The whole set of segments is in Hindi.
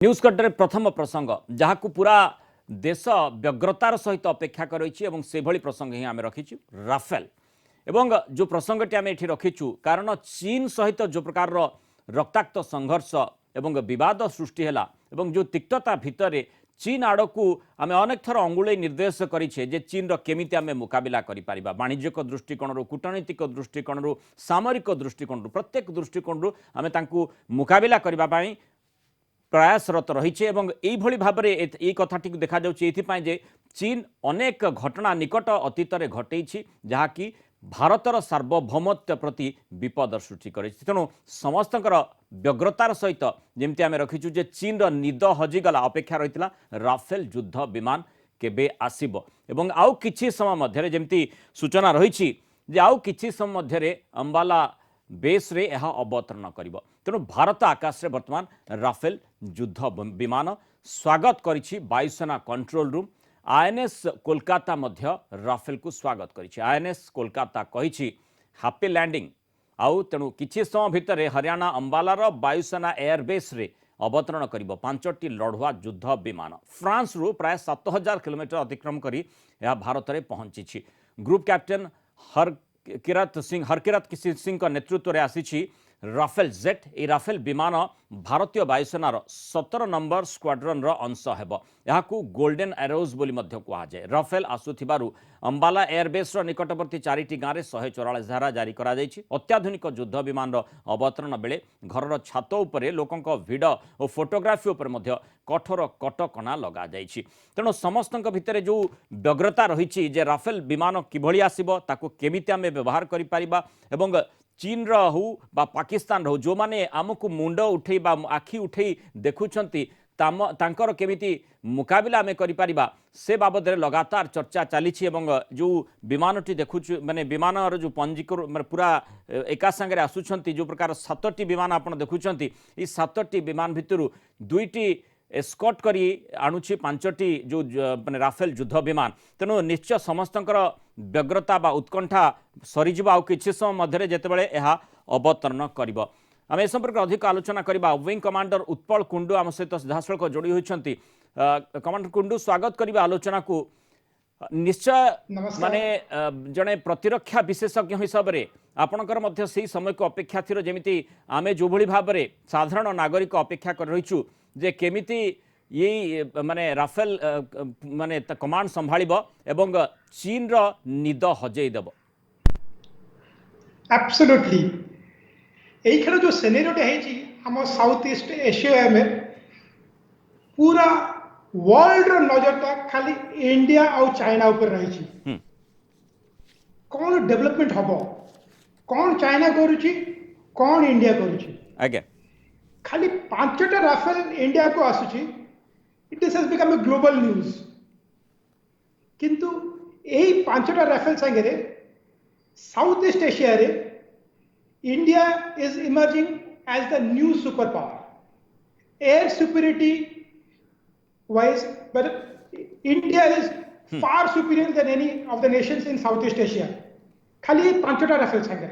न्यूज कटर प्रथम प्रसंग जहाँ पूरा देश व्यग्रतार सहित अपेक्षा कर प्रसंग ही आम रखीचु राफेल एवं जो प्रसंगटी आम ये रखीचु कारण चीन सहित जो प्रकार रक्ताक्त संघर्ष एवं बद सृष्टि है जो तिक्तता भितर चीन आड़ को आम अनेक थर अंगुले निर्देश करें जे चीन केमी आम मुकबिला कर वाणिज्यिक दृष्टिकोण कूटनीतिक दृष्टिकोण सामरिक दृष्टिकोण प्रत्येक दृष्टिकोण आम मुकबिला करने प्रयासरत रही भाव में ये कथाटी देखा जे चीन अनेक घटना निकट अतीत घटे जहाँकि भारतर सार्वभौमत्व प्रति विपद सृष्टि कर तेणु समस्त व्यग्रतार सहित जमी आम रखीचु जे चीन निद हजिगला अपेक्षा रही राफेल युद्ध विमान केबे आसीबो एवं आउ किछि समय मध्य जमती सूचना रही आउ किछि समय मध्य अंबाला बेस रे यह अवतरण करिबो तेणु भारत आकाश में बर्तमान राफेल युद्ध विमान स्वागत करिछि वायुसेना कंट्रोल रूम आईएनएस कोलकाता मध्य राफेल को स्वागत करिछि आईएनएस कोलकाता कहिछि हैप्पी लैंडिंग आउ तेणु किछि समय भितर हरियाणा अंबालार वायुसेना एयरबेस रे अवतरण करिबो 5टी लढ़ुआ युद्ध विमान फ्रांस रु प्राय 7000 किलोमीटर अतिक्रम करी यह भारत में पहुंची ग्रुप कैप्टेन हरकिरत सिंह का नेतृत्व में आसी राफेल जेट ये राफेल विमान भारतीय वायुसेनार 17 नंबर स्क्वाड्रन अंश हेब यह गोल्डन एरोज बोली कहुए राफेल आसुथिबारु अंबाला एयरबेस निकटवर्ती 4टी गाँव में 144 धारा जारी करा अत्याधुनिक युद्ध विमान अवतरण बेले घर छात उपरे लोकों भिड़ और फोटोग्राफी उपर कठोर कटकणा लगा तेणु समस्त भितर जो व्यग्रता रही राफेल विमान किभली आसिबो ताकू केमिति आमे व्यवहार करि परिबा एवं चीन हो बा पाकिस्तान हो जो माने आमको मुंड उठे बा आखि उठे देखुंती तांकर केमिति मुकाबिला आमे करि परिबा से बाबद लगातार चर्चा चली जो विमानटी देखु माने विमान जो पंजीकृत माने पूरा एका संगे आसुछंती जो प्रकार 7टी विमान आपण देखुछंती ई 7टी विमान भितरु 2टी एस्कॉट करी आणुछि 5टी जो माने राफेल युद्ध विमान तेणु निश्चय समस्तंकर व्यग्रता बा उत्कंठा सरीज आउ किछि समय मध्य जेतेबेले यह अवतरण करिबो आम ए संपर्क अधिक आलोचना करबा विंग कमांडर उत्पल कुंडू आम सहित सीधासख जोड़ी होइछंती कमांडर कुंडू स्वागत करबा आलोचना को निश्चय माने जड़े प्रतिरक्षा विशेषज्ञ हिसाब से आपणकर मध्य से समय को अपेक्षा थी जमी आमे जो भली भाव में साधारण नागरिक अपेक्षा कर रहीचु जे केमिति ये माने राफेल माने कमांड संभाळिबो एवं चीन रो निद हजेई देबो एब्सोल्युटली एई खेल जो सिनेरियोटे हेची हम साउथ ईस्ट एशिया में पूरा वर्ल्ड रो नजरटा खाली इंडिया और चाइना ऊपर रही कौन डेवलपमेंट हबो कौन चाइना करूची कौन इंडिया करूची आगे खाली 5टा राफेल इंडिया को आसुची it has become a global news किंतु एई 5टा राफेल संगे साउथ ईस्ट एशिया रे India is emerging as the new super power air superiority wise, but India is far superior than any of the nations in Southeast Asia. खाली 5टा राफेल संगे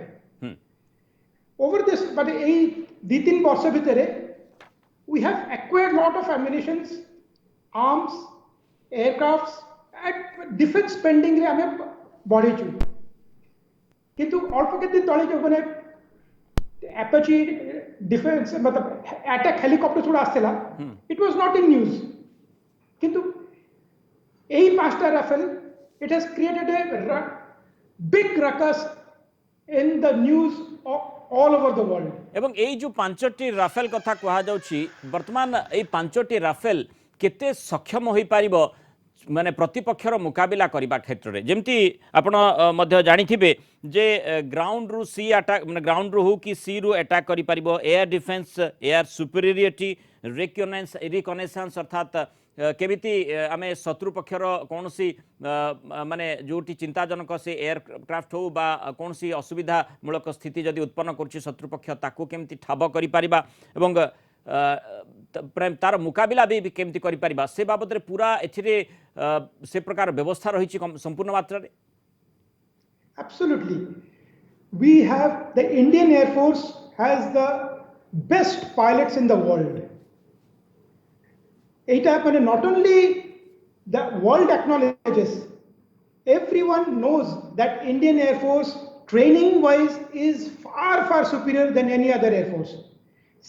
over this, but ए 2-3 वर्ष भितर we have acquired lot of ammunitions, arms, aircrafts at defense spending रे हमें बढ़ीचु किंतु अल्प केते तळे जो माने Apache डिफेंस मतलब अटैक हेलिकॉप्टर थोड़ा आस्तेला it was not in news किंतु यही 5टा Rafale it has created a big ruckus in the news all over the world एवं यही जो 5टी राफेल कथा कहा जाउछि वर्तमान यही 5टी राफेल केते सक्षम होई पारिबो माने प्रतिपक्षर मुकाबिला करबा क्षेत्र रे जेमती आपण मध्य जानिथिबे जे ग्राउंड रु सी अटैक माने ग्राउंड रु हो कि सी रु अटैक करि पारिबो एयर डिफेंस एयर सुपीरियरिटी रिकनेसांस अर्थात केमिति आमे शत्रु पक्षर कौन सी माने जोटी चिंताजनक से एयरक्राफ्ट हो बा कौन सी असुविधा मूलक स्थिति जदि उत्पन्न कर शत्रु पक्ष ताकू केमिति ठाब करि परिबा एवं तार मुकाबिला भी केमिति करि परिबा से बाबद रे पूरा एथिरे से प्रकार व्यवस्था रही संपूर्ण मात्रा रे absolutely we have the Indian air force has the best pilots in the world এইটা মানে not only the world acknowledges, everyone knows that Indian Air Force training wise is far superior than any other Air Force.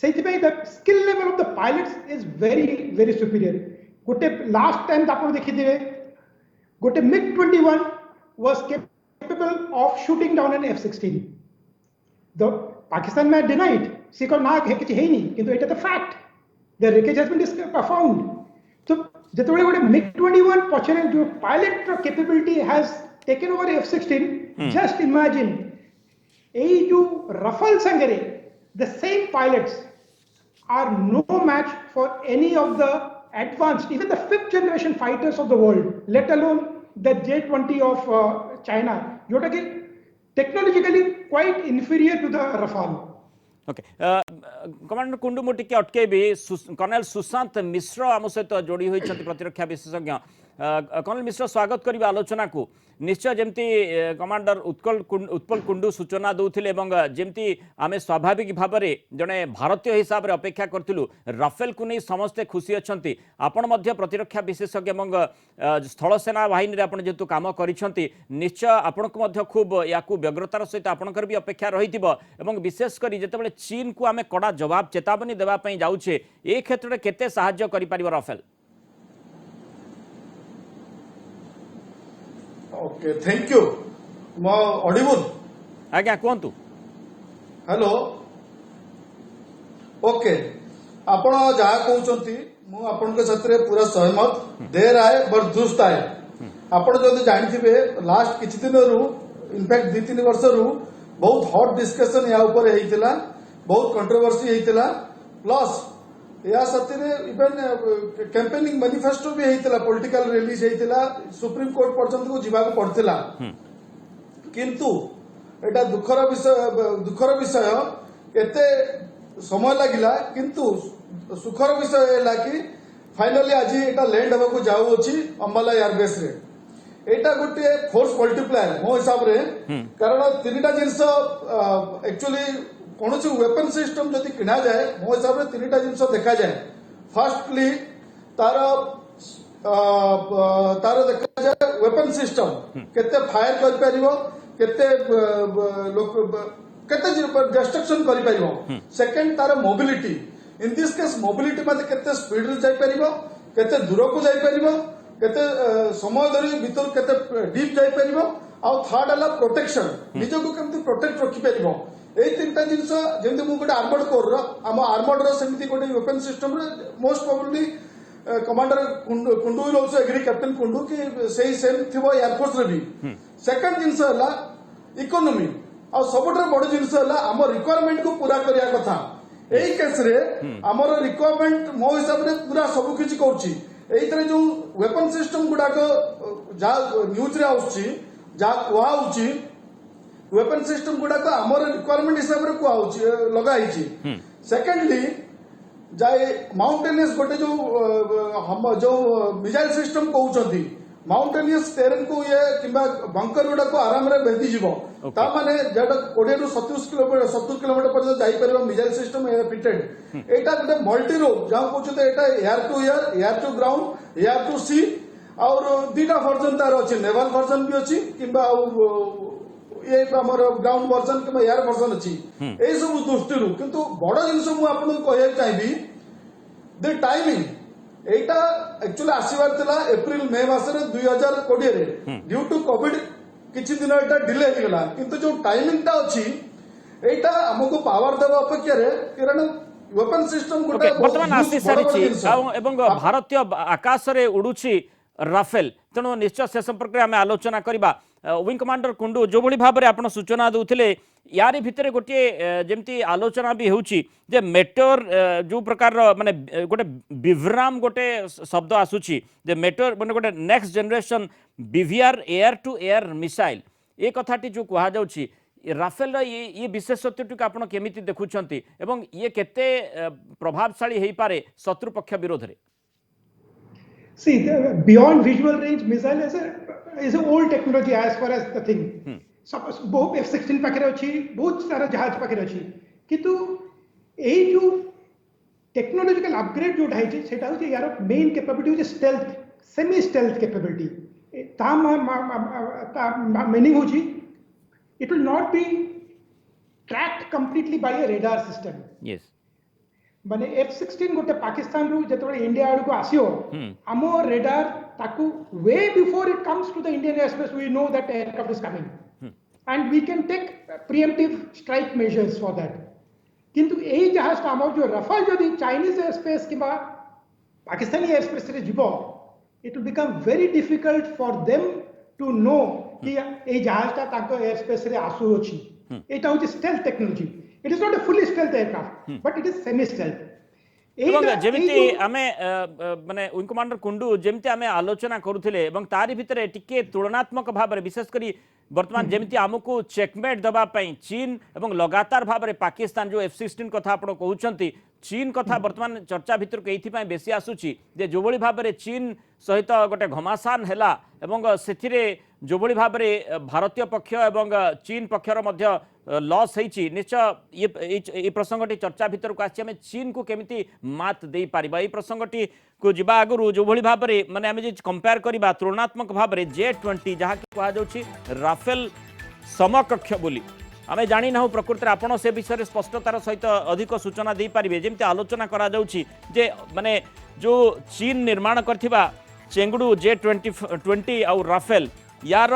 ସେଇଥିପାଇଁ the skill level of the pilots is very superior. ଗୋଟେ last time ଆପଣ ଦେଖିଥିବେ ଗୋଟେ MiG-21 was capable of shooting down an F-16. The Pakistan may deny it. ସେ କଣ ନା କିଛି ହେଇନି, କିନ୍ତୁ ଏଇଟା ତ fact. The wreckage has been found. So ଯେତେବେଳେ ଗୋଟେ MiG-21 ପଛରେ ଯୋଉ ପାଇଲଟ ର capability has taken over F-16, just imagine ଏଇ ଯୋଉ Rafale ସାଙ୍ଗରେ the same pilots are no match for any of the advanced, even the 5th generation fighters of the world, let alone the J-20 of China, जोटा कि technologically quite inferior to the Rafale. Okay commander Kundu मु टिके अटकेबी कर्नल सुशांत मिश्र आम सहित जोड़ी होती प्रतिरक्षा विशेषज्ञ कर्नल मिश्र स्वागत करिबा आलोचना को निश्चय जमती कमांडर उत्पल कुंडू सूचना दौले जमती आम स्वाभाविक भाव में जड़े भारतीय हिसाब से अपेक्षा करूँ राफेल को नहीं समस्ते खुशी अच्छा आपण प्रतिरक्षा विशेषज्ञ स्थल सेना बाहिनी आप जेहेतु कम कर निश्चय आपण को खूब या व्यग्रतार सहित आपंकर भी अपेक्षा रही विशेषकर जिते चीन को आम कड़ा जवाब चेतावनी देवाई जाऊे ए क्षेत्र में केते साहाय्य कर राफेल ओके थैंक यू मो ऑडिबल आज्ञा कहतु हेलो ओके आपण जहा कहउचंती मु आपण के साथ पूरा सहमत देर आए बट दुष्ट आए आपण जदि जानिथिबे लास्ट किछि दिन रु इनफैक्ट 2-3 वर्ष रु बहुत हॉट डिस्कशन या ऊपर हेइतिला बहुत कंट्रोवर्सी हेइतिला प्लस या साथी इवन कैंपेनिंग मैनिफेस्टो भी हेइतिला पॉलिटिकल रिलीज हेइतिला सुप्रीम कोर्ट पर्यंत को जीवाक पड़तिला किंतु एटा दुखर विषय केते समय लागिला किंतु सुखर विषय है कि फाइनली आज एटा लैंड होगा को जाऊ अछि अंबाला एयरबेस रे एटा गोटे फोर्स मल्टीप्लायर मो हिसाब रे कारण तीनटा जिंस एक्चुअली कौन वेपन सिस्टम जदि किना जाए मो हिसाब से 3टा जिनस देखा जाए फर्स्टली तार देखा जाए वेपन सिस्टम केते फायर कर परिबो केते डिस्ट्रक्शन कर परिबो सेकंड तार mobility in this case mobility माने केते स्पीड रे जाई परिबो केते दूर को जाई परिबो केते समय धरी भीतर केते डीप जाई परिबो आ थर्ड हला प्रोटेक्शन निजो को केमती प्रोटेक्ट रखि परिबो এই 3টা জিনিস যেমতি মু গোটে আর্মড কোর আম আর্মড র সেমতি গোটে वेपन सिस्टम रे most probably commander Kundu will also agree captain Kundu कि सेही सेम थिबो एयरफोर्स रे भी सेकंड जिनिस हला इकोनॉमी आ सबटर बड़ जिनिस हला हम रिक्वायरमेंट को पूरा करिया कथा एई केस रे हमर रिक्वायरमेंट मो हिसाब रे पूरा सब किछि करछि एई तरे जो वेपन सिस्टम गुडा को जा न्यूज रे आउछि जा कुआ आउछि वेपन सिस्टम गुडा को आमर रिक्वायरमेंट हिसाब रे कुआ लगाई सेकेंडली जाए माउंटेनियस गोटे जो मिसाइल सिस्टम कहउचंती माउंटेनियस टेरेन को ये किंबा बंकर गुडा को आराम रे बेदी जीवो ता माने जेटा 20 रु 70 किलोमीटर पर्यंत जाई परबो मिसाइल सिस्टम फिटेड एटा गोटे मल्टी रोड जा कहउचते एटा air to ground air to sea और 2टा वर्जन तार अछि नेवल वर्जन भी अछि किंबा ये ग्राउंड वर्जन कि एयर वर्जन अच्छी यही सब दृष्टि किंतु बड़ जिन मुझे कहना चाहिए द टाइमिंग एटा एक्चुअली आसबार था एप्रिल मे मसरे 2020 रे ड्यू टू कोविड किछि दिन एटा डिले हो गला किंतु जो टाइमिंग टा अछि एटा हमको पावर देवा अपेक्षा रे कारण वेपन सिस्टम गोटे वर्तमान आसी सारिछि एवं भारतीय आकाश रे उडुछि राफेल तेणु निश्चय से संपर्क में आम आलोचना करवा विंग कमांडर कुंडू जो भाई भाव में आप सूचना दूसरे यारी भितर गोटे जमती आलोचना भी होची जे मेटोर जो प्रकार माने गोटे विभ्राम गोटे शब्द आसूची जे मेटोर माने गोटे next generation BVR air to air missile ये कथाटी जो कह जाउची राफेल ये विशेषत्व टी आप केमिति देखुछंती एवं ये केते प्रभावशाली हो पारे शत्रु पक्ष विरोध रे See, beyond visual range missile is a old technology as far as the thing. बहुत F-16 पाखे अच्छी बहुत सारा जहाज पाखे अच्छी किंतु यही जो टेक्नोलॉजिकल अपग्रेड जो है सेटा होची यार मेन कैपेबिलिटी होची स्टेल्थ सेमी स्टेल्थ कैपेबिलिटी ता मीनिंग होची it will not be tracked completely by a radar system yes माने F-16 गोटे पाकिस्तान रु जेतबे इंडिया आड़ को आसियो आमो रेडार ताकू we before it comes to the Indian air space we know that aircraft is coming and we can take preemptive strike measures for that किंतु एई जहाज आमर जो रफाल जदि चाइनीज एयर स्पेस किबा पाकिस्तानी एयर स्पेस रे जिवो it will become very difficult for them to know कि एई जहाजटा ताको एयर स्पेस रे आसु अछि एटा होची stealth technology it is not a fully stealth aircraft but it is semi stealth এবং যেমিতি আমি মানে উইং কমান্ডর কুন্ডু যেমিতি আমি আলোচনা করুলে এবং তারি ভিতরে টিকে তুলনাত্মক ভাবে বিশেষ করে বর্তমান যেমিতি আমকু চেকমেট দেবা পাই চীন এবং লগাতার ভাবে পাকিস্তান যে F-16 কথা আপন কହୁଛନ୍ତି চীন কথা বর্তমান চর্চা ভিতরক এইথিপাই বেশি আসুচি যে যেভଳି ভাবে চীন সহিত গোটে ঘমাসান হেলা এবং সেথিরে যেভଳି ভাবে ভারতীয় পক্ষ এবং চীন পক্ষর মধ্য লস হয়েছি নিশ্চয় এই প্রসঙ্গটি চর্চা ভিতরক আসছে আমি চীন কু কেমিতি মাত দেই পারিবা এই প্রসঙ্গটি কু যা আগু যেভଳି ভাবে মানে আমি যে কম্পেয়ার করিবা তুলনাত্মক ভাবে J-20 যাহা কুয়া যাଉଛି রাফেল সমকক্ষ বলি আমি জানি না প্রকৃতরে আপন সে বিষয়ে স্পষ্টতার সহিত অধিক সূচনা দেই পারিবে যেমতি আলোচনা করা যাଉଛି যে মানে जो चीन निर्माण करथिबा चेंगुडू J-20 आउ राफेल यार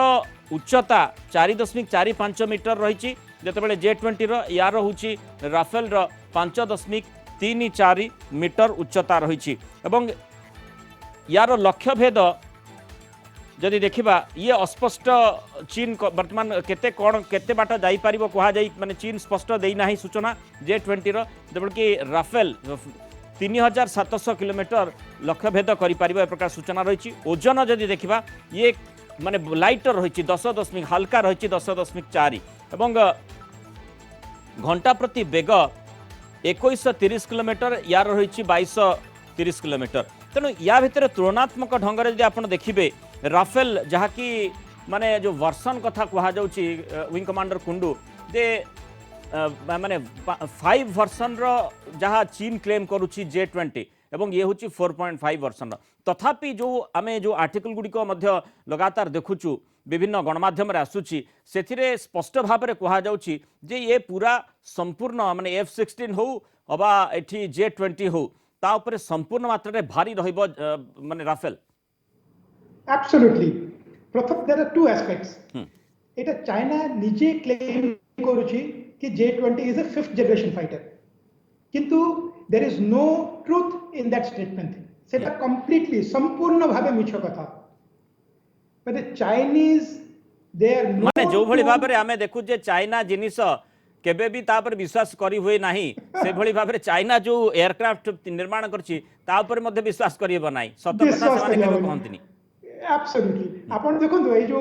उच्चता 4.45 मीटर रही जितेबाला J-20 यार हूँ राफेल 5.34 मीटर उच्चता रही यार लक्ष्य भेद जदि देखा ये अस्पष्ट चीन वर्तमान केते कौन केते बाट जापर कहुई माने चीन स्पष्ट देना सूचना J-20 जब कि राफेल 3700 किलोमीटर लक्ष्य भेद कर प्रकार सूचना रही ओजन जदि देखा ये माने लाइटर रही 10 हल्का रही 10.4 एवं घंटा प्रति बेग 2130 किलोमीटर यार रही 2230 किलोमीटर तेणु या भितर तुलनात्मक ढंग से आप देखिए राफेल जहाँकि माने जो वर्सन कथा कहुच्छी विंग कमांडर कुंडू जे माने 5 वर्सन जहाँ चीन क्लेम करुच्ची J-20 एवं ये हूँ 4.5 वर्सन तथापि जो आमे जो आर्टिकल गुड़िक लगातार देखुचु विभिन्न गणमाध्यम आसूची से स्पष्ट भाव में कहुच्छी जे ये पूरा संपूर्ण माने F-16 हो अबा एठी J-20 हो ता उपरे संपूर्ण मात्रा भारी रहिबो माने राफेल एब्सोल्युटली प्रथम देयर आर टू एस्पेक्ट्स एटा चाइना निजे क्लेम करूची कि J-20 is a 5th generation fighter किंतु there is no truth in that statement सेटा कंप्लीटली संपूर्ण भाबे मिछ कथा माने चाइनीज दे आर माने जो भली भाबे रे हमें देखु जे चाइना जिनिस केबे भी ता पर विश्वास करी हुए नाही से भली भाबे रे चाइना जो एयरक्राफ्ट निर्माण करछि ता पर मध्ये विश्वास करिबो नाही सत कथा से माने केबे कहंतिनी एब्सोल्युटली आपण देखंतु ए जो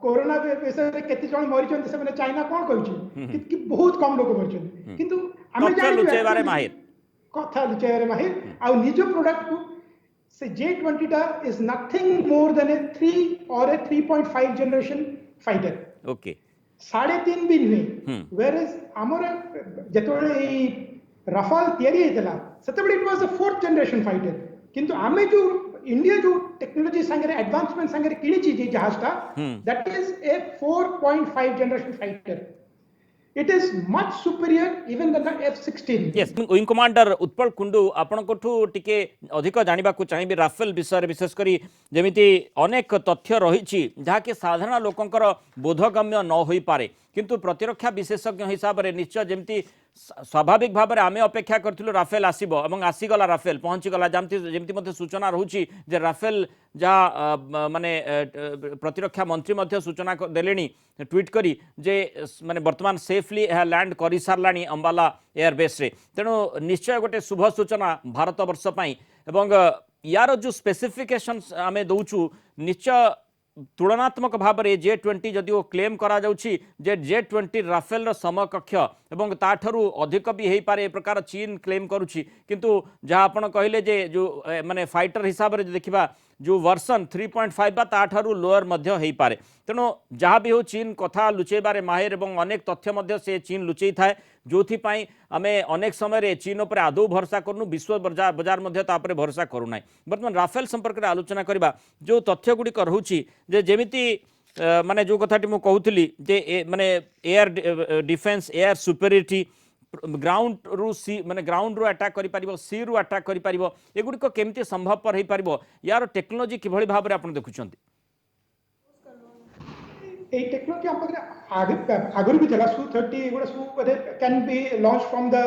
कोरोना विषय रे केते जण मरि चंती से माने चाइना कोन कहछि कि बहुत कम लोग मरि चंती किंतु हमें जानि लुचै बारे माहिर कथा लुचै बारे माहिर आ निजो प्रोडक्ट को से J-20 टा इज नथिंग मोर देन ए 3 और ए 3.5 जनरेशन फाइटर ओके 3.5 भी नुहे वेयर इज हमर जेतोले ई राफेल तयारी हेतला सेतबे it was a 4th generation fighter किंतु आमे जो इंडिया जो टेक्नोलॉजी संगे एडवांसमेंट संगे किणिची जे जहाजटा that is a 4.5 generation fighter it is much superior even than the F-16 yes wing commander Utpal Kundu आपण कोठू टिके अधिक जानिबा को चाहिबे राफेल विषय विशेष करी जेमिति अनेक तथ्य रहिछि जहा के साधारण लोकंकर बोधगम्य न होई पारे किंतु प्रतिरक्षा विशेषज्ञ हिसाब रे निश्चय जेमिति स्वाभाविक भाव में आमे अपेक्षा करथिलु राफेल आसीबो एवं आसीगला राफेल पहुंचीगला जेमिति मध्ये सूचना रहुछि जे राफेल जहा माने प्रतिरक्षा मंत्री मध्ये सूचना देलेनी ट्वीट करी जे माने वर्तमान सेफली लैंड करि सारलानी अंबाला एयरबेस रे तेणु निश्चय गोटे शुभ सूचना भारत वर्ष पई एवं यार जो स्पेसिफिकेशंस आमे दउछु निश्चय तुलनात्मक भाव में J-20 जदि वो क्लेम करा जाउछि जे J-20 राफेल समकक्ष एवं ताठू अधिक भी हो पारे ए प्रकार चीन क्लेम करुच्ची किंतु जहाँ आपण कहले जे जो माने फाइटर हिसाब से देखा जो वर्सन 3.5 बा ताठू लोअर मध्य हो पारे तेणु जहाँ भी हो चीन कथा लुचेबारे माहिर एवं अनेक तथ्य मध्य से चीन लुचई थाए जो आमे अनेक समय चीन पर आदौ भरोसा करूँ विश्व बजार मध्य तापर भरोसा करूना बर्तमान राफेल संपर्क में आलोचना करबा जो तथ्य गुड़िक रोचे जेमिति माने जो कथाटी मु कहूली जे माने air defence air superiority ground रु सी माने ग्राउंड रु अटैक करि परिबो सी रु अटैक करि परिबो एगुड़िक केमती संभवपर हो पारिबो यार टेक्नोलॉजी किभଳି भाबरे आपण देखुछंती a technology agar bhi thala Su-30 eguda can be launched from the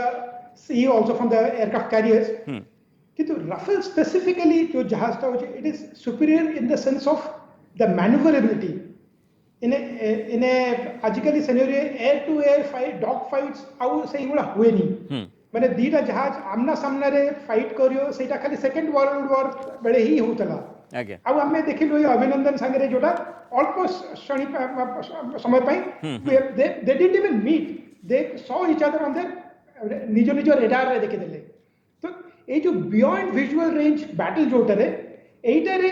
sea also from the aircraft carriers kintu Rafale specifically jo jahaz ta hoche it is superior in the sense of the maneuverability in a ajikali scenario air to air fight dog fights au sei eguda hueni mane dita jahaz amna samna re fight kariyo seita khali second world war bele hi hotala ଆଉ ଆମେ ଦେଖିଲୁ ଏ ଅଭିନନ୍ଦନ ସାଙ୍ଗରେ ଯୋଉଟା ଅଳ୍ପ ସମୟ ପାଇଁ they didn't even meet they saw each other on their ନିଜ ନିଜ ରେଡାରରେ ଦେଖିଦେଲେ ତ ଏଇ ଯୋଉ ବିୟଣ୍ଡ ଭିଜୁଆଲ ରେଞ୍ଜ ବ୍ୟାଟଲ ଯୋଉଟାରେ ଏଇଟାରେ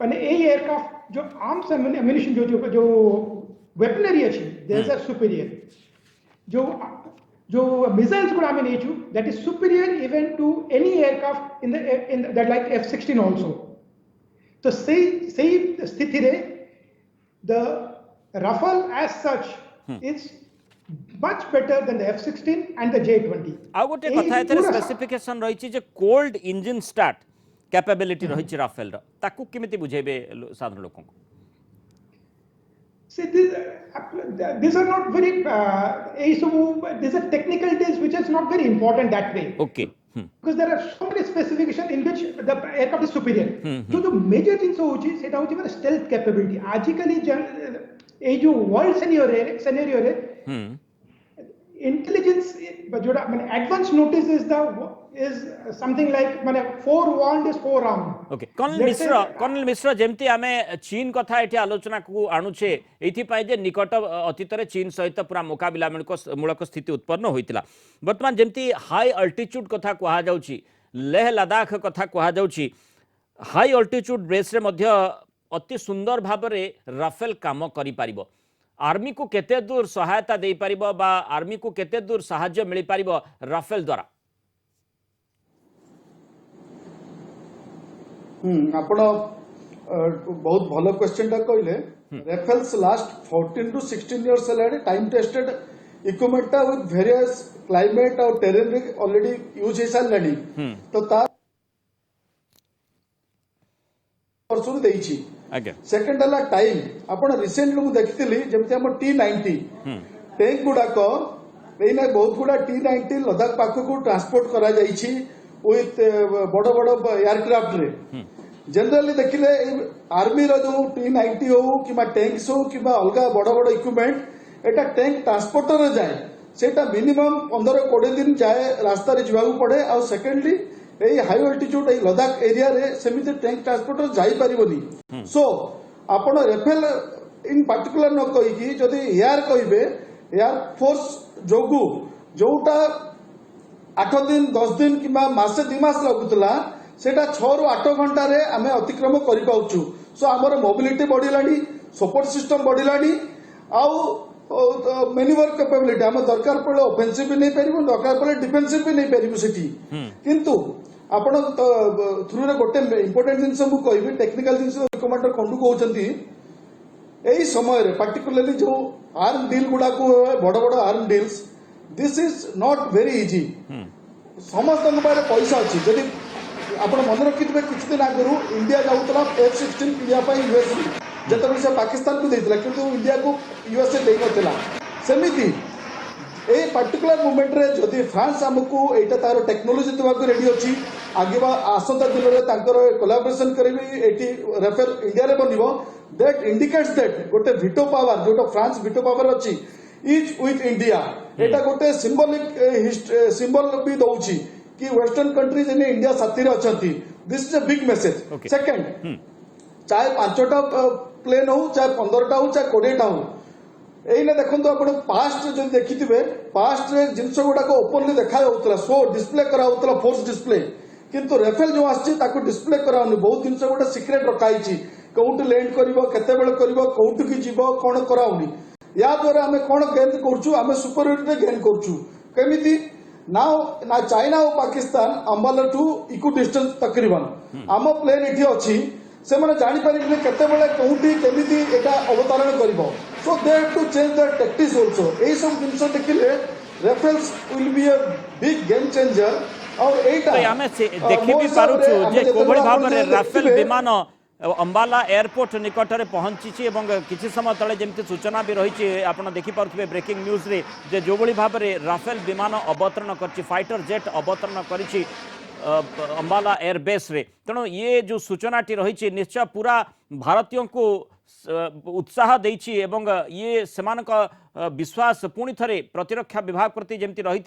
ମାନେ ଏଇ ଏୟାରକ୍ରାଫ୍ଟ ଯୋଉ आर्म्स एम्युनिशन जो वेपनरी अच्छी देयर आर सुपीरियर जो मिसाइल्स गुड़ा हमें नहीं छू that is superior even to any aircraft in that like F-16 also तो सही स्थिति रे the Rafale as such is much better than the F-16 and the J-20 आ गोटे कथा एतरे स्पेसिफिकेशन रही जे कोल्ड इंजन स्टार्ट कैपेबिलिटी रही राफेल रा ताकू केमिति बुझेबे साधारण लोकन को see these are not very these are technicalities which is not very important that way okay because there are so many specifications in which the aircraft is superior जो major things होची सेटा होची मतलब stealth capability आजिकली ए जो वर्ल्ड सिनेरियो रे इंटेलिजेंस जोड़ा माने advance notice is something like माने forewarned is forearmed okay colonel Mishra जेमती आमे चीन कथा एठी आलोचना को आणुछे एथि पाए जे निकट अतीत रे चीन सहित पूरा मुकाबिला मूलक स्थिति उत्पन्न होइतिला वर्तमान जेमती हाई अल्टीट्यूड कथा कहा जाउची लेह लद्दाख कथा कहा जाउची हाई अल्टीट्यूड बेस रे मध्य अति सुंदर भाबरे राफेल काम करि पारिबो आर्मी को केते दूर सहायता दे पारिबो बा आर्मी को केते दूर सहायता मिली पारिबो राफेल द्वारा आपण बहुत भल क्वेश्चन टा कहले राफेल्स लास्ट 14 टू 16 इयर्स हेलाडी टाइम टेस्टेड इक्विपमेंट टा विथ वेरियस क्लाइमेट और टेरेन रे ऑलरेडी यूज हे सालानी तो ता परसुन देइछि सेकंड हला टाइम आपण रिसेंटली मु देखितली जेमति हम T-90 टैंक गुडा को एने बहुत गुडा T-90 लद्दाख पाख को ट्रांसपोर्ट करा जाइछि विथ बड़ बड़ एयरक्राफ्ट रे जनरली देखिले आर्मी रो जो T-90 हो कि टैंक्स हो कि अलग बड़ बड़ इक्विपमेंट एटा टैंक ट्रांसपोर्टर रे जाए सेटा मिनिमम 15-20 दिन जाए रास्ता रे जीवा पड़े आ सेकेंडली এই হাই অল্টিट्यूड এই লদাখ এরিয়া রে সেমিতি ট্যাঙ্ক ট্রান্সপোর্टर যাই পারিবনি সো आपण রাফেল इन पार्टिकुलर न कहि कि जदि एयर कहिबे एयर फोर्स जोगु जोटा 8 दिन 10 दिन किबा मासे 2 मास लागुतला सेटा 6 रु 8 घंटा रे आमे अतिक्रम करि पाउछु सो हमर मोबिलिटी बढ़िलानी सपोर्ट सिस्टम बढ़िलानी आउ मैन्यूवर कैपेबिलिटी हम दरकार पड़े ऑफेंसिव भी नहीं पारिबो दरकार पड़े डिफेंसिव भी नहीं पारिबो सेठी किंतु आपण थ्रू रे गोटे इंपोर्टेंट जिंस मु कहबी टेक्निकल जिंस कमांडर खंडू कहउचंती एई समय रे पर्टिकुलरली जो आर्म डील गुडा को बड़ बड़ arm deals this is not very easy समस्त पारे पैसा अछि जदि आपण मन रखिथिबे किछ दिन आगरु इंडिया जाउतला F-16 किया पाई यूएस जतबे से पाकिस्तान को देइतला किंतु इंडिया को यूएसए देइ नथिला सेमिति ए पर्टिकुलर मोमेंट रे जदि फ्रांस हमकु एटा तार टेक्नोलॉजी देवा को रेडी अछि आगे आसंता दिन रे तांकर कोलैबोरेशन करबी एटी राफेल इंडिया रे बनिबो दैट इंडिकेट्स दैट गोटे वीटो पावर जोटा फ्रांस वीटो पावर अछि इज विथ इंडिया एटा गोटे सिंबॉलिक सिंबल भी दउछि कि वेस्टर्न कंट्रीज इन इंडिया साथी रे अछंती this is a big message second चाहे 5टा प्लेन हो चाहे 15टा हो चाहे 20टा हो एइना देखंतु आपण पास्ट जो देखिथिबे पास्ट रे जिंस गुडा को ओपनली देखा जाउतला सो डिस्प्ले करा होतला फोर्स डिस्प्ले किंतु रेफेल जो आछि ताको डिस्प्ले कराउनी बहुत जिंस गुडा सिक्रेट रखाइछि कोउट लैंड करिवो केते बेले करिवो कोउट की जीवो कोन कराउनी या द्वारा आमे कोन गेन करछु आमे सुपरियरिटी गेन करछु केमिति नाउ ना चाइना और पाकिस्तान अंबाला टू इको डिस्टेंस तकरीबन आम प्लेन इठी अछि से माने जानि पारिबे केते बेले कोउटी केमिति एटा अवतरण करिवो so they have to change their tactics also एई सब जिंस देखिले Rafales will be a big game changer और एटा तो आमे देखि भी पारुछु जे कोभଳି भाबरे राफेल विमान अंबाला एयरपोर्ट निकटरे पहुंची एवं किसी समय तले जमती सूचना भी रही आपड़ देखिपे ब्रेकिंग न्यूज रे जे जो भाव में राफेल विमान अवतरण कर फाइटर जेट अवतरण कर अंबाला एयरबेस रे तेणु ये जो सूचनाटी रही निश्चय पूरा भारतीयों को उत्साह देइछि एवं ये सेमानक विश्वास पुणी थरे प्रतिरक्षा विभाग प्रति जमती रही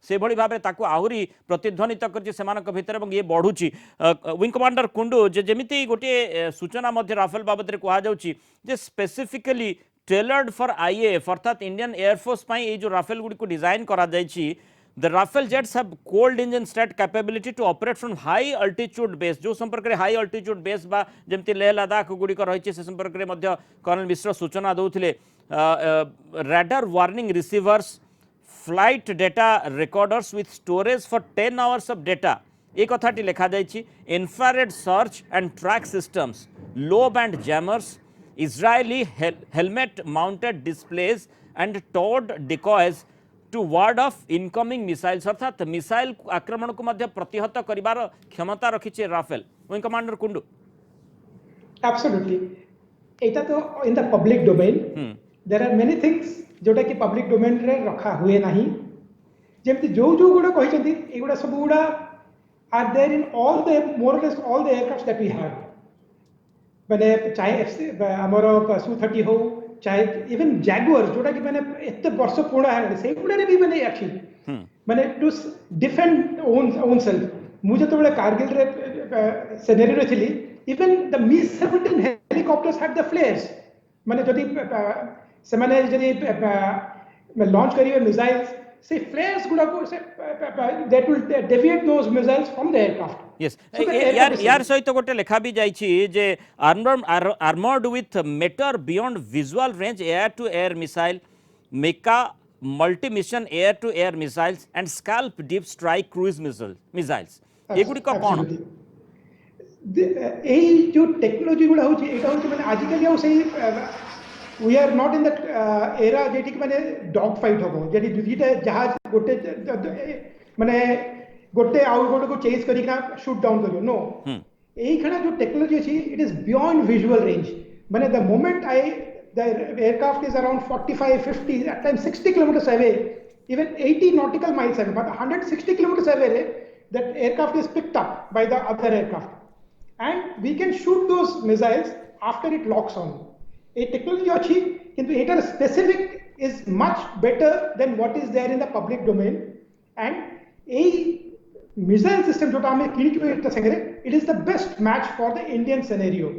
से भली भाव ताकू आहुरी प्रतिध्वनित कर सेमानक भितर एवं ये बढ़ुछि विंग कमांडर कुंडू जे जेमिति गोटे सूचना मध्य राफेल बाबद कहा जाउछि जे स्पेसिफिकली टेलर्ड फॉर आईएएफ अर्थात इंडियन एयरफोर्स पई ए जो राफेल गुडी को डिजाइन करा जाइछि The Rafale jets have cold engine strike capability to operate from high altitude base. जो संपर्क में high altitude base बा जमती लेह लद्दाख गुड़िक रही से संपर्क में मध्य कर्नल मिश्र सूचना दौले radar warning receivers, flight data recorders with storage for 10 hours of data. ये कथाटी लिखा जाइछि infrared search and track systems, low band jammers, Israeli helmet mounted displays and towed decoys to ward off incoming missiles अर्थात मिसाइल आक्रमण को मध्य प्रतिहत करिवार क्षमता रखिছে Rafale wing commander Kundu absolutely एटा तो in the public domain there are many things जोटा कि पब्लिक डोमेन रे रखा हुए नहीं जेमति जो जो गुडा कहिसंती एगुडा सब गुडा are there in all the more or less all the aircraft that we have माने चाहे हमर Su-30 हो चाहे इवन जैगुअर जोटा कि मैंने एत वर्ष पुराना है से गुडा भी मैंने एक्चुअली मैंने टू डिफेंड ओन सेल्फ मुझे तो बड़े कारगिल रे सिनेरियो रे थिली even the Mi-17 helicopters had the flares मैंने जदी से मैंने जदी लॉन्च करिवे मिसाइल्स से फ्लेयर्स गुडा को से that will deviate those missiles from the aircraft yes यार सहित गोटे लेखा भी जाइछि जे armoured with Meteor beyond visual range air to air missile MICA multi mission air to air missiles and SCALP deep strike cruise missiles एगुडी को कोन एई जो टेक्नोलॉजी गुडा होछि एटा होछि माने आजिकल आउ सही we are not in that era जेटी माने डॉग फाइट होबो जेटी दुईटा जहाज गोटे माने गोटे आउ गोटे को चेज करिका शूट डाउन करियो नो एई खना जो टेक्नोलॉजी अछि it is beyond visual range माने the moment the aircraft is around 45 50 at times 60 kilometers away even 80 nautical miles away but 160 kilometers away that aircraft is picked up by the other aircraft and we can shoot those missiles after it locks on a technology achi kintu etar specific is much better than what is there in the public domain and a missile system jota ame kinichu eta sangre it is the best match for the Indian scenario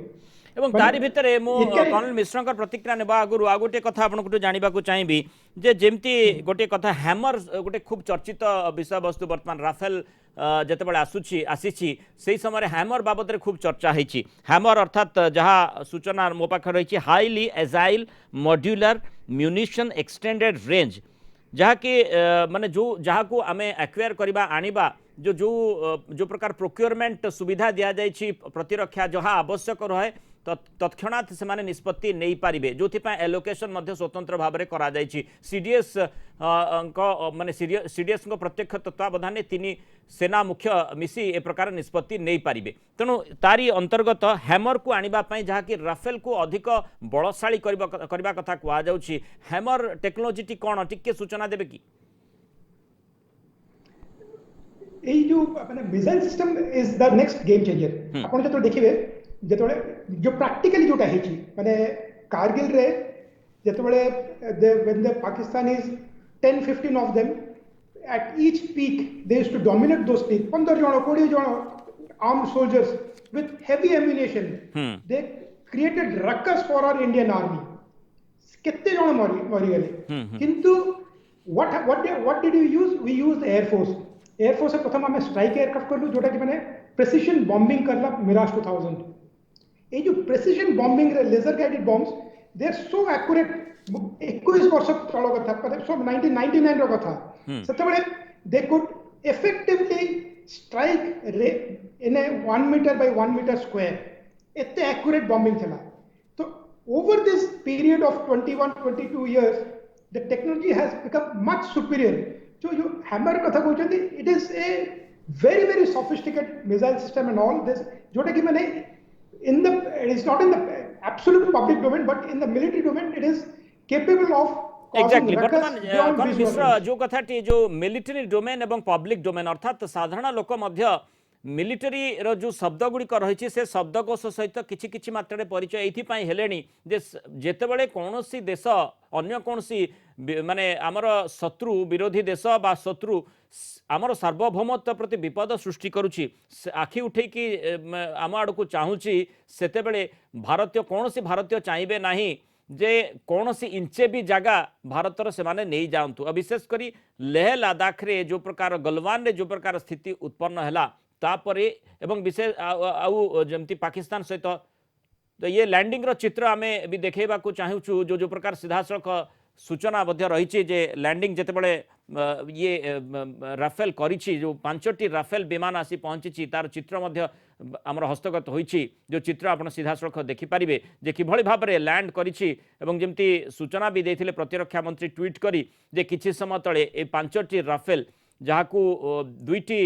एवं तारी भितर मु कर्नल मिश्र प्रतिक्रिया नेबा आगुरु आ गोटे कथा आपन जानिबा को चाहिबी जे जेमती गोटे कथा हैमर गोटे खूब चर्चित विषय वस्तु वर्तमान राफेल जते बळे आसीछि सेही समय हैमर बाबद रे खूब चर्चा होइछि हैमर अर्थात जहाँ सूचना मो पाख रही highly agile modular munition extended range जहाँ कि माने जो जहाँ को आम एक्वायर करवा आनिबा जो जो जो प्रकार प्रोक्योरमेंट सुविधा दि जाइछि प्रतिरक्षा जहाँ आवश्यक रहे तत्क्षणात से माने निष्पत्ति नहीं पारिबे जो एलोकेशन स्वतंत्र भाव में करा जाइछि सीडीएस माने सीडीएस प्रत्यक्ष तत्वावधान तीन सेना मुख्य मिसी ए प्रकार निष्पत्ति नहीं पारिबे तेणु तारी अंतर्गत हैमर को आनिबा पई जहाँ कि राफेल को अधिक बलशाली करबा कथा कहा जाउछि हैमर टेक्नोलॉजी टी कोन टिके सूचना देबे कि ए जो माने missile system is the next game changer आपण जो देखिबे जेतोले जो प्रैक्टिकली जोटा हेची माने कारगिल रे जेतोले when the Pakistanis 10-15 of them at each peak they used to dominate those peaks 15 जण 20 जण armed soldiers with heavy ammunition they created ruckus for our Indian army केते जण मरी गले किंतु what did you use? We used Air Force. Air Force प्रथम आम स्ट्राइक एयरक्राफ्ट कलु जोटा कि माने प्रेसिजन बॉम्बिंग करला मिराज 2000 ये जो प्रेसिजन बॉम्बिंग रे laser guided bombs they are so accurate 21 वर्ष तळ कथा मतलब सो 1999 रो कथा सेते बेले they could effectively strike in a 1 meter by 1 meter square एते एक्यूरेट बॉम्बिंग थला तो over this period of 21-22 years the technology has become much superior. So you hammer कथा कहते it is a very sophisticated missile system and all this जोटा कि मैंने in the it is not in the absolute public domain but in the military domain it is capable of exactly बर्तमान कौन मिश्र जो कथाटी जो मिलिटरी डोमेन एवं पब्लिक डोमेन अर्थात साधारण लोक मध्य मिलिटरी रो जो शब्द गुड़िक रही से शब्दकोश सहित किछि किछि मात्रा परिचय एइथिपाई हेलेनी जे जेतेबेले कौनसी देश अन्य कौनसी माने आमर शत्रु विरोधी देश बा शत्रु आमर सार्वभौमत्व प्रति विपद सृष्टि करुछि आखि उठेकी आम आड़ को चाहूँगी सेतेबेले भारतीय कौनसी भारतीय चाहिए नाही जे कौनसी इंचे भी जगह भारतर से माने नहीं जाऊँ विशेष करी लेह लद्दाख रे जो प्रकार गलवान रे जो प्रकार स्थिति उत्पन्न है तापरे एवं विशेष आउ जमती पाकिस्तान सहित तो ये लैंडिंग रो चित्र आमे भी देखेबा को चाहूँ जो प्रकार सीधासख सूचना रही जे लैंडिंग जितेबले ये राफेल करिछि जो 5टी राफेल विमान आसी पहुँची तार चित्र आमर हस्तगत होइछि जो चित्र आप सीधासख देखिपारे जे किभଳି भाबरे लैंड करिछि एवं जेमती सूचना भी देथिले प्रतिरक्षा मंत्री ट्वीट करी जे किछि समय तले ए 5टी राफेल जहाकू 2टी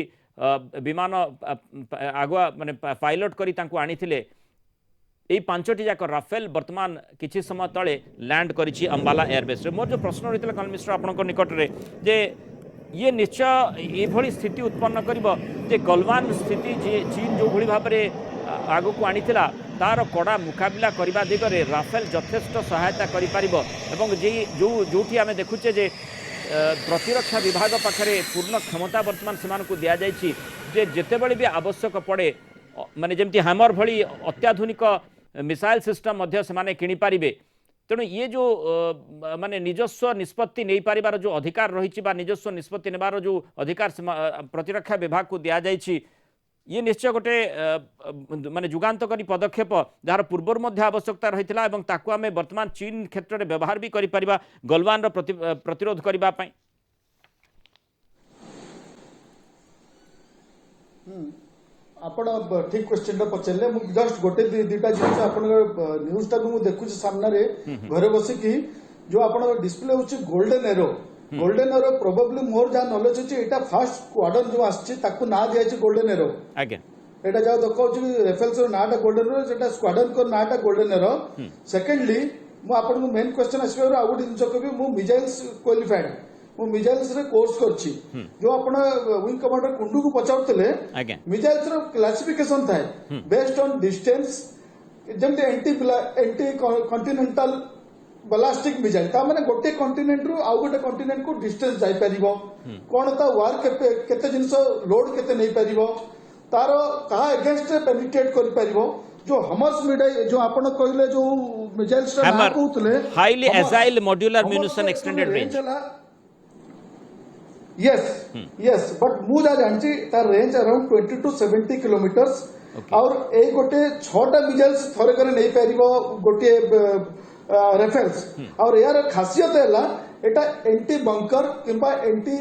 विमान आगुआ माने पायलट करी तांको आनिथिले यही 5टी जाक राफेल वर्तमान किछि समय तले लैंड करिछि अंबाला एयरबेस रे मोर जो प्रश्न रही कर्ण मिश्र आपनक निकट रे जे ये निश्चय ये स्थिति उत्पन्न करिबो जे गलवान स्थिति जे चीन जो भली भाबरे आगु को आनिथिला तार कड़ा मुकाबला करबा दिगरे राफेल यथेष्ट सहायता करि पारिबो एवं जे जोठी आमे देखुचे जे प्रतिरक्षा विभाग पाखरे पूर्ण क्षमता वर्तमान से दिया जाइछि जे जेतेबेले भी आवश्यक पड़े माने जेमती हैमर भली अत्याधुनिक मिसाइल सिस्टम मध्य से माने किनि पारिबे तेणु ये जो माने निजस्व निष्पत्ति नहीं पारिबार जो अधिकार रही निजस्व निष्पत्ति नेबार जो अधिकार प्रतिरक्षा विभाग को दिया जाइछि ये निश्चय गोटे माने जुगान्तकारी पदक्षेप जार पूर्वर मध्य आवश्यकता रही ताकू आमे वर्तमान चीन क्षेत्र में व्यवहार भी करि परिबा गलवान रो प्रतिरोध करबा पई आपण ठीक क्वेश्चन पचारे मुझे जस्ट गोटे दुटा जिन आप न्यूज टाक मुझे देखुची सामने घरे बसिकी जो आप डिस्प्ले होची गोल्डन एरो प्रोबेबली मोर जहाँ नॉलेज अच्छी एटा फर्स्ट स्क्वाड्रन जो आछि ताकू ना दिया गोल्डन एरो आज्ञा एटा जहाँ देखा रेफेल्स नाटा गोल्डन एरो सेटा स्क्वाड्रन को नाटा गोल्डन एरो सेकेंडली मु आपन मेन क्वेश्चन आसबार आ गोटे जिन कहबी मु मिसाइल्स क्वालिफाइड मु मिसाइल्स रे कोर्स करछि जो आपण विंग कमांडर कुंडू को पचाउतले मिसाइल्स रो क्लासिफिकेशन थाए बेस्ड ऑन डिस्टेंस जेमते एंटी कॉन्टिनेंटल बालास्टिक मिसाइल ता माने गोटे कॉन्टिनेंट रो आ गोटे कॉन्टिनेंट को डिस्टेंस जाई परिबो कोन ता वार केते जिंस लोड केते नै परिबो तारो कहा अगेंस्ट पेनिट्रेट करि परिबो जो हमस मिडाई जो आपण कहले जो मिसाइल्स रा नाम कहतले highly agile modular munition extended range yes but मु जा जानची तार रेंज अराउंड 20 to 70 किलोमीटर्स और ए गोटे 6टा मिसाइल्स थरे करे नै परिबो गोटे रेफेल्स और यार खासियत है एटा एंटी बंकर किंबा एंटी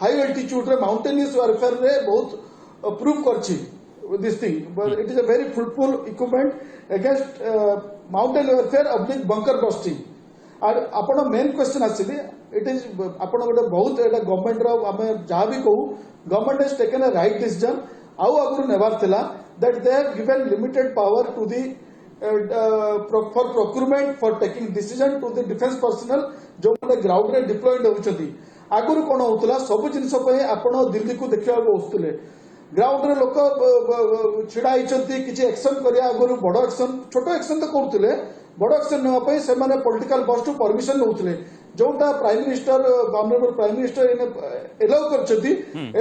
हाई एल्टीट्यूड रे माउंटेनियस वारफेयर रे बहुत प्रूव करछि this thing it is a very fruitful equipment against mountain warfare oblique bunker busting और आपण मेन क्वेश्चन आसिली इट इज आपण गोटे बहुत एटा गवर्नमेंट रो आमे जहां भी कहू government has taken a right decision आउ आगु नेवर थिला that they have given limited power to the for procurement for taking decision to the defense personnel जो मैंने ग्राउंड रे डिप्लॉयड होउछथि आगुर कोन होतला सब जिंस पे आपण दिल्ली को देखिया होस्तले ग्राउंड रे लोक छिड़ा आइछथि किछि एक्शन करिया आगुर बड़ एक्शन छोटो एक्शन तो करथले बड़ एक्शन नेवा पे से माने पॉलिटिकल बॉस टू परमिशन नउथले जोटा prime minister honourable prime minister इन एलाउ करछथि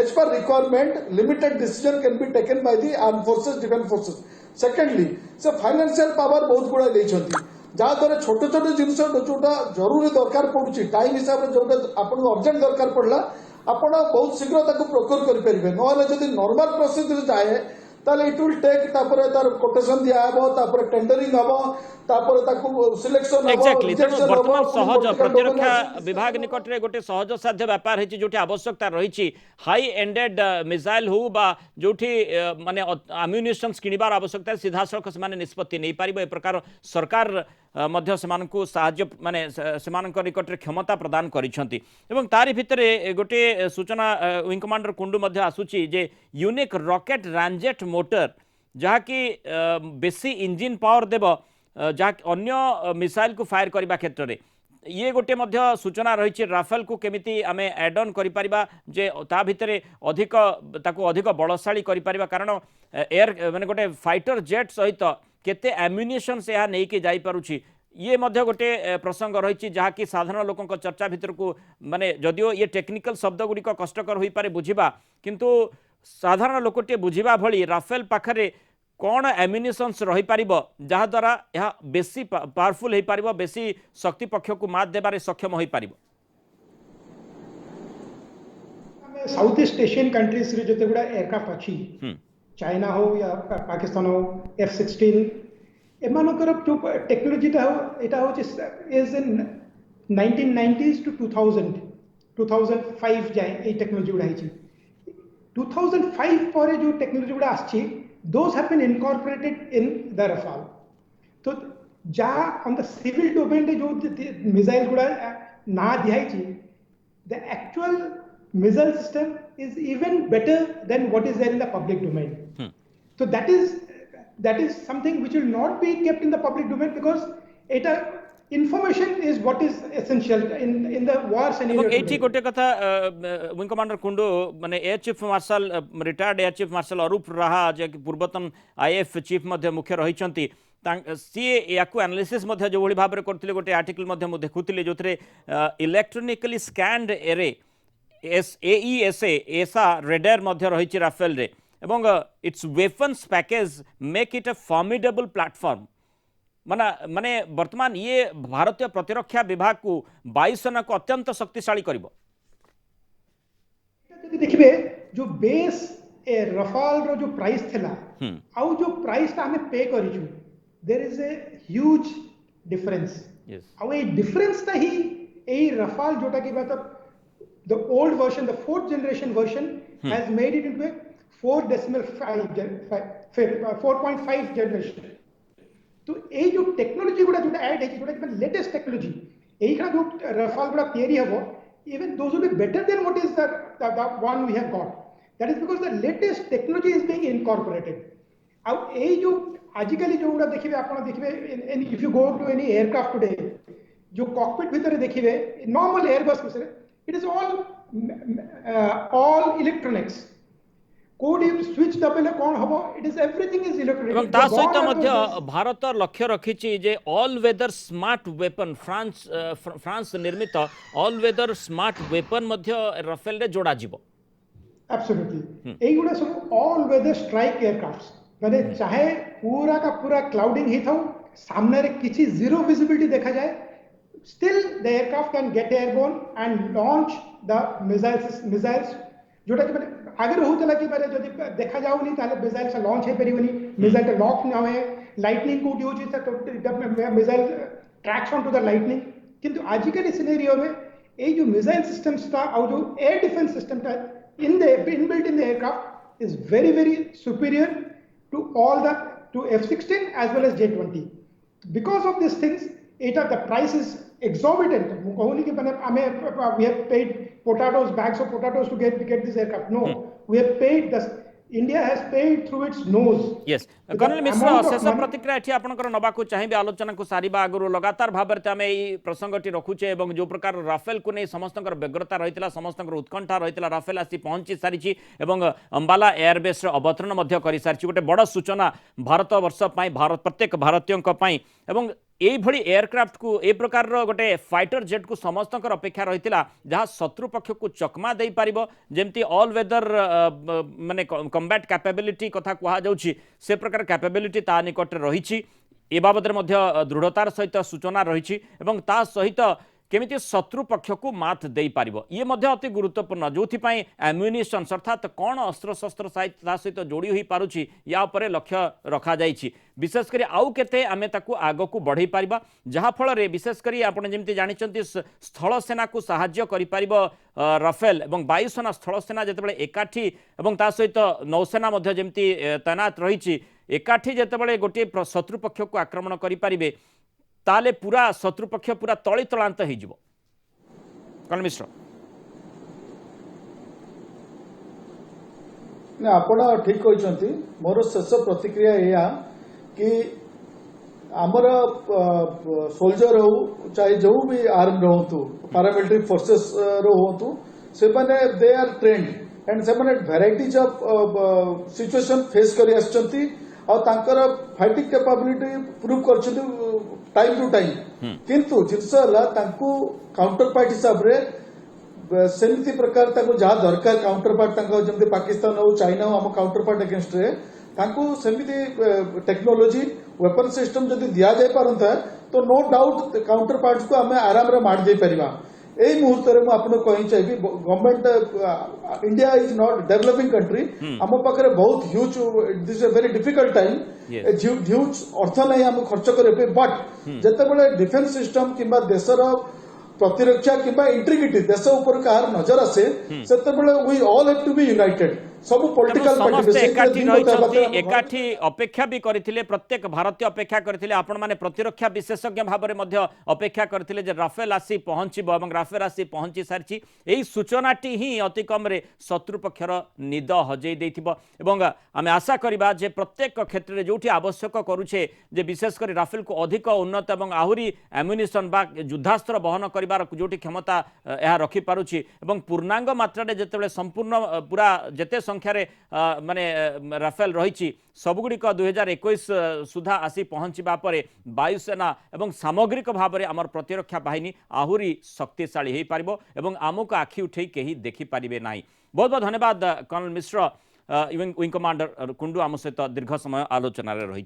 as per requirement limited decision can be taken by the arm forces defence forces secondly से फाइनेंशियल पावर बहुत गुड़ा देइछथि जहाँद्वारा छोट छोट जिन जोटा जरूरी दरकार पड़ुची टाइम हिसाब से जोटा आपको अर्जेंट दरकार पड़ला आपण बहुत शीघ्र ताको प्रोक्योर करेंगे ना जब नॉर्मल प्रोसेस जाए ताले इट विल टेक तापर तार कोटेशन दिया हबो तापर टेंडरिंग हबो तापर ताको सिलेक्शन हबो एक्जाक्टली तेणु बर्तमान सहज प्रतिरक्षा विभाग निकट में गोटे सहज साध्य व्यापार है जो आवश्यकता रही हाई एंडेड मिसाइल हो बा जोठी माने आम्युनिशंस किणवार आवश्यकता सीधा सड़क से निष्पत्ति नहीं पार ए प्रकार सरकार मध्य सेमानकु साहाय्य माने सेमानक निकट में क्षमता प्रदान करिसेंती एवं तारि भितरे गोटे सूचना विंग कमांडर कुंडू मध्य आसुची जे यूनिक रॉकेट रैंजेट मोटर जहाँकि बेसी इंजिन पावर देव जहाँ अन्य मिसाइल को फायर करने क्षेत्र में ये गोटे मध्य सूचना रही राफेल को केमिति आमे एड ऑन करि परिबा जे ता भितरे अधिक ताको अधिक बलशाली करि परिबा कारण एयर माने गोटे फाइटर जेट सहित केते एम्युनिशन से यहाँ नहीं जाई पारुछि ये मध्य गोटे प्रसंग रही जहाँकि साधारण लोकों चर्चा भितर को माने जदियो ये टेक्निकल शब्द गुड़िक कष्टकर हो पारे बुझिबा किंतु साधारण लोकटे बुझिबा भली राफेल पाखरे कौन एम्युनिशंस रही पारिबो जहाद्वारा यह बेसी पावरफुल हो पारिबो बेसी शक्ति पक्ष को मात देबारे सक्षम हो पारिबो साउथ ईस्ट एशियन कंट्रीज रे जते गुडा एयरक्राफ्ट अछि चाइना हो या पाकिस्तान हो F-16 एमानकर जो टेक्नोलॉजी ता हो एटा हो इज इन 1990s to 2005 जाए ए टेक्नोलॉजी गुडा हिची 2005 पर जो टेक्नोलॉजी गुडा आछि those have been incorporated in the Rafale. तो जहाँ on the civil domain जो मिसाइल गुड़ा ना दिखाई थी, the actual missile system is even better than what is there in the public domain. So that is something which will not be kept in the public domain because information is what is essential in the war scenario. एठी गोटे कथा विंग कमांडर कुंडू माने air chief marshal retired air chief marshal Arup Raha जे पूर्वतन आईएफ चीफ मध्य मुख्य रही सी या एनालिसिस जो भली भाव में करते गोटे आर्टिकल मु देखुली जो इलेक्ट्रोनिकली स्कैंड एरे AESA एसा रेडार मध्य रही राफेल रे एवं it's weapons package make it a formidable platform माने वर्तमान ये भारतीय प्रतिरक्षा विभाग को वायुसेना को अत्यंत शक्तिशाली करिबो देखिबे जो बेस रफाल रो जो प्राइस थिला आउ जो प्राइस ता हमें पे करिछु there is a huge difference आउ ए डिफरेंस ता ही ए रफाल जोटा की बात the old version the fourth generation version has made it into 4.5 generation तो ये जो टेक्नोलॉजी गुड़ा जोटा ऐड है जोटा लेटेस्ट टेक्नोलॉजी यही जो रफाल गुड़ा तैयारी हबो even those will be better than what is the one we have got. That is because the latest technology is being incorporated. अब ये जो आजिकली जो गुड़ा देखिबे आपण देखिबे if you go to any aircraft today जो कॉकपिट भीतर देखिबे नॉर्मल एयरबस में it is all electronics. Code switch दबेले कोन हबो it is everything is electronic एवं ता सहित मध्य भारत लक्ष्य रखिछि जे all weather smart weapon France निर्मित ऑल वेदर स्मार्ट वेपन मध्य राफेल रे जोड़ा जिवो एब्सोल्युटली एई गुडा सब ऑल वेदर स्ट्राइक एयरक्राफ्ट्स माने चाहे पूरा का पूरा क्लाउडिंग ही थाउ सामने रे किछि जीरो विजिबिलिटी देखा जाए still the aircraft can get airborne and launch the missiles जोटा कि आगे होता कि मारे जदि देखा जाऊनी ताले मिसाइल से लॉन्च है परिवनी मिसाइल के लॉक ना होए लाइटनिंग को यूज तो missile tracks on to the lightning किंतु आजिकल सिनेरियो में ये जो मिसाइल सिस्टम्स था और जो एयर डिफेंस सिस्टम था inbuilt in the aircraft is very very superior to all the to F-16 as well as J-20 because of these things the price is exorbitant. कहूनी कि मैंने we have paid bags of potatoes to get this aircraft. No, we have paid India has paid through its nose. Yes. Colonel Mishra शेष प्रतिक्रिया एठी आपनकर नबा को चाहिबे आलोचना को सारिबा आगुरु लगातार भाबरे आमे ई प्रसंगटी रखुचे एवं जो प्रकार राफेल को नै समस्तकर व्यग्रता रहितला समस्तकर उत्कंठा रहितला राफेल आसी पहुंची सारिछि एवं अंबाला एयरबेस रे अवतरण मध्य करि सारिछि गोटे बड़ सूचना भारत वर्ष पई भारत प्रत्येक भारतीयक पई एवं यही भली एयरक्राफ्ट को ए प्रकार गोटे फाइटर जेट को समस्त अपेक्षा रही जहाँ शत्रु पक्ष को चकमा दे पार जमती ऑल वेदर माने कम्बैट कैपेबिलिटी कथा कह से प्रकार कैपेबिलिटी ता निकट रही ए बाबद दृढ़तार सहित सूचना रही ता सहित केमिति शत्रु पक्ष को मात दे पारिबो ये अति गुरुत्वपूर्ण जो एम्युनिशन अर्थात कौन अस्त्र शस्त्र सहित जोड़ी हो पारुछि या उपरे लक्ष्य रखा जाइछि विशेषकर आउ केते आमे ताकू आगो को बढ़ई पारिबा जहा फल रे विशेषकर आपण जेमति जानिचंती स्थल सेना को सहाय्य करि पारिबो राफेल एवं वायुसेना स्थल सेना जेतेबेले एकाठी एवं ता सहित नौसेना मध्ये जेमति तैनात रहिछि एकाठी जेतेबेले गोटे शत्रु पक्ष को आक्रमण करि पारिबे ताले पूरा शत्रुपक्ष पूरा तली तलांत हो कर्नल मिश्र आपण ठीक कहते मोर शेष प्रतिक्रिया या कि आमर सोल्जर हो चाहे जो भी आर्म रोहतु पारामिलिटारी फोर्सेस रोहतु से माने दे आर ट्रेंड एंड से माने वेराइटीज ऑफ सिचुएशन फेस करी आछंती और तांकर फाइटिंग कैपेबिलिटी प्रूव करछंती टाइम टू टाइम किंतु जिनस काउंटर पार्ट हिसाब रे सेमती प्रकार जहाँ दरकार काउंटर पार्ट जमी पाकिस्तान हो चाइना हो आम काउंटर पार्ट अगेंस्ट रे सेमती टेक्नोलोजी वेपन सिस्टम जदि दि जाए पारंता तो नो डाउट काउंटर पार्ट को आम आराम मार दे परिबा यही मुहूर्त में आपको कही चाहिए government India is not developing country आम पाखे बहुत huge this a very difficult time huge अर्थ नहीं आम खर्च करेंगे बट जितेबाला डिफेन्स सिस्टम किंबा देशर प्रतिरक्षा किंबा इंट्रिग्रिटी देश ऊपर कहार नजर आसे से we all have to be united सब पॉलिटिकल पार्टी एकाठी अपेक्षा भी करथिले प्रत्येक भारतीय अपेक्षा करथिले आपण माने प्रतिरक्षा विशेषज्ञ भाव में अपेक्षा करथिले जे राफेल आसी पहुंचबो एवं राफेल आसी पहुंची सारछि एही सूचनाटी ही अति कम रे शत्रु पक्षर निद हजई देथिबो एवं आमे आशा करिबा जे प्रत्येक क्षेत्र रे जोठी आवश्यक करूछे जे विशेष कर राफेल को अधिक उन्नत एवं आहुरी एम्युनिशन बा युद्धास्त्र बहन करिबार जोठी क्षमता एहा रखि पारुछि एवं पूर्णांग मात्रा रे जेतेबेले संपूर्ण पूरा जेते संख्यार माने राफेल रही सबुगुड़िक 2021 सुधा आसी पहुंचवा पर वायुसेना एवं सामग्रिक भाव में आमर प्रतिरक्षा बाहिनी आहुरी शक्तिशाली हो पारिबो एवं आमको आखि उठे कहीं देखिपारे ना। बहुत बहुत धन्यवाद कर्नल मिश्र विंग कमांडर कुंडू आम सहित दीर्घ समय आलोचन रही।